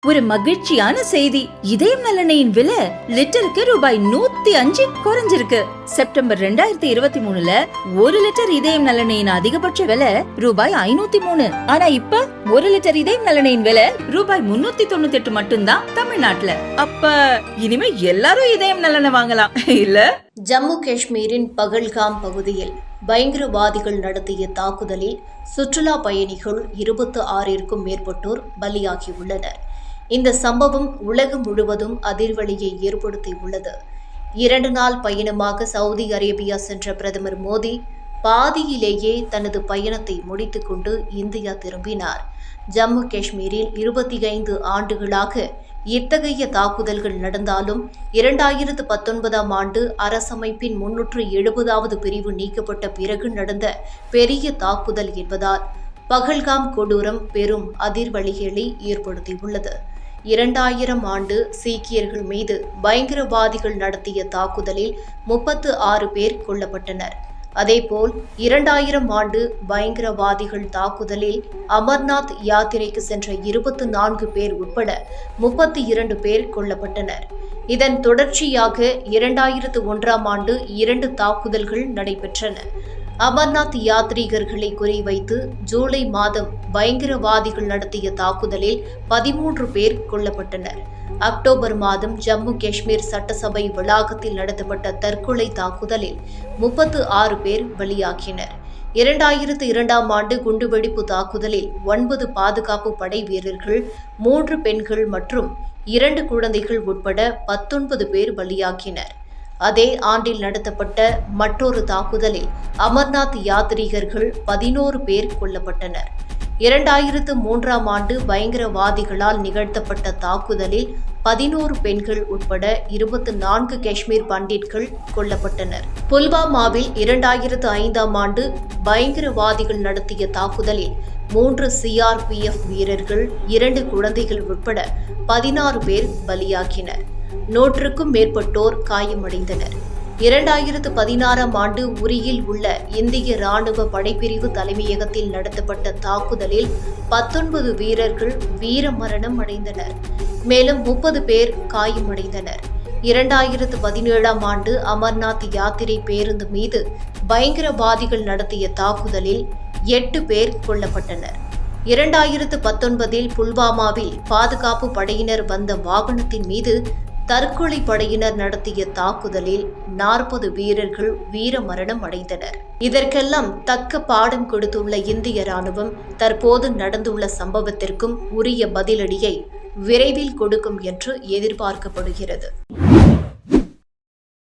ஒரு மகிழ்ச்சியான செய்தி. இதயம் நல்லெண்ணெயின் விலை லிட்டருக்கு ரூபாய் 105 குறைஞ்சிருக்கு. செப்டம்பர் 2023ல 1 லிட்டர் இதயம் நல்லெண்ணெயின் அதிகபட்ச விலை ரூபாய் 503. ஆனா இப்ப 1 லிட்டர் இதயம் நல்லெண்ணெயின் விலை ரூபாய் 398 மட்டும்தான் தமிழ்நாட்டுல. அப்ப இனிமே எல்லாரும் இதயம் நல்லெண்ணெய் வாங்கலாம் இல்ல? ஜம்மு காஷ்மீரின் பகல்காம் பகுதியில் பயங்கரவாதிகள் நடத்திய தாக்குதலில் சுற்றுலா பயணிகள் 26ற்கும் மேற்பட்டோர் பலியாகியுள்ளனர். இந்த சம்பவம் உலகம் முழுவதும் அதிர்வலியை ஏற்படுத்தியுள்ளது. 2 நாள் பயணமாக சவுதி அரேபியா சென்ற பிரதமர் மோடி பாதியிலேயே தனது பயணத்தை முடித்துக்கொண்டு இந்தியா திரும்பினார். ஜம்மு காஷ்மீரில் 25 ஆண்டுகளாக இத்தகைய தாக்குதல்கள் நடந்தாலும் 2019ஆம் ஆண்டு அரசமைப்பின் 370வது பிரிவு நீக்கப்பட்ட பிறகு நடந்த பெரிய தாக்குதல் என்பதால் பகல்காம் கொடூரம் பெரும் அதிர்வலிகளை ஏற்படுத்தியுள்ளது. 2000 ஆண்டு சீக்கியர்கள் மீது பயங்கரவாதிகள் நடத்திய தாக்குதலில் 36 பேர் கொல்லப்பட்டனர். அதேபோல் 2000 ஆண்டு பயங்கரவாதிகள் தாக்குதலில் அமர்நாத் யாத்திரைக்கு சென்ற 24 பேர் உட்பட 32 பேர் கொல்லப்பட்டனர். இதன் தொடர்ச்சியாக 2001ஆம் ஆண்டு 2 தாக்குதல்கள் நடைபெற்றன. அமர்நாத் யாத்ரீகர்களை குறிவைத்து ஜூலை மாதம் பயங்கரவாதிகள் நடத்திய தாக்குதலில் 13 பேர் கொல்லப்பட்டனர். அக்டோபர் மாதம் ஜம்மு காஷ்மீர் சட்டசபை வளாகத்தில் நடத்தப்பட்ட தற்கொலை தாக்குதலில் 36 பேர் பலியாகினர். 2002ஆம் ஆண்டு குண்டுவெடிப்பு தாக்குதலில் 9 பாதுகாப்பு படை வீரர்கள், 3 பெண்கள் மற்றும் 2 குழந்தைகள் உட்பட 19 பேர் பலியாகினர். அதே ஆண்டில் நடத்தப்பட்ட மற்றொரு தாக்குதலில் அமர்நாத் யாத்ரீகர்கள் 11 பேர் கொல்லப்பட்டனர். 2003ஆம் ஆண்டு பயங்கரவாதிகளால் நிகழ்த்தப்பட்ட தாக்குதலில் 11 பெண்கள் உட்பட 24 காஷ்மீர் பண்டிட்கள் கொல்லப்பட்டனர். புல்வாமாவில் 2005ஆம் ஆண்டு பயங்கரவாதிகள் நடத்திய தாக்குதலில் 3 CRPF வீரர்கள், 2 குழந்தைகள் உட்பட 16 பேர் பலியாகினர். 100க்கும் மேற்பட்டோர் காயமடைந்தனர். 2016ஆம் ஆண்டு உரியில் உள்ள இந்திய ராணுவ படைப்பிரிவு தலைமையகத்தில் நடத்தப்பட்ட தாக்குதலில் 19 வீரர்கள் வீரமரணம் அடைந்தனர். மேலும் 30 பேர் காயமடைந்தனர். 2017ஆம் ஆண்டு அமர்நாத் யாத்திரை பேருந்து மீது பயங்கரவாதிகள் நடத்திய தாக்குதலில் 8 பேர் கொல்லப்பட்டனர். 2019இல் புல்வாமாவில் பாதுகாப்பு படையினர் வந்த வாகனத்தின் மீது தற்கொலை படையினர் நடத்திய தாக்குதலில் 40 வீரர்கள் வீரமரணம் அடைந்தனர். இதற்கெல்லாம் தக்க பாடம் கொடுத்துள்ள இந்திய ராணுவம் தற்போது நடந்துள்ள சம்பவத்திற்கும் உரிய பதிலடியை விரைவில் கொடுக்கும் என்று எதிர்பார்க்கப்படுகிறது.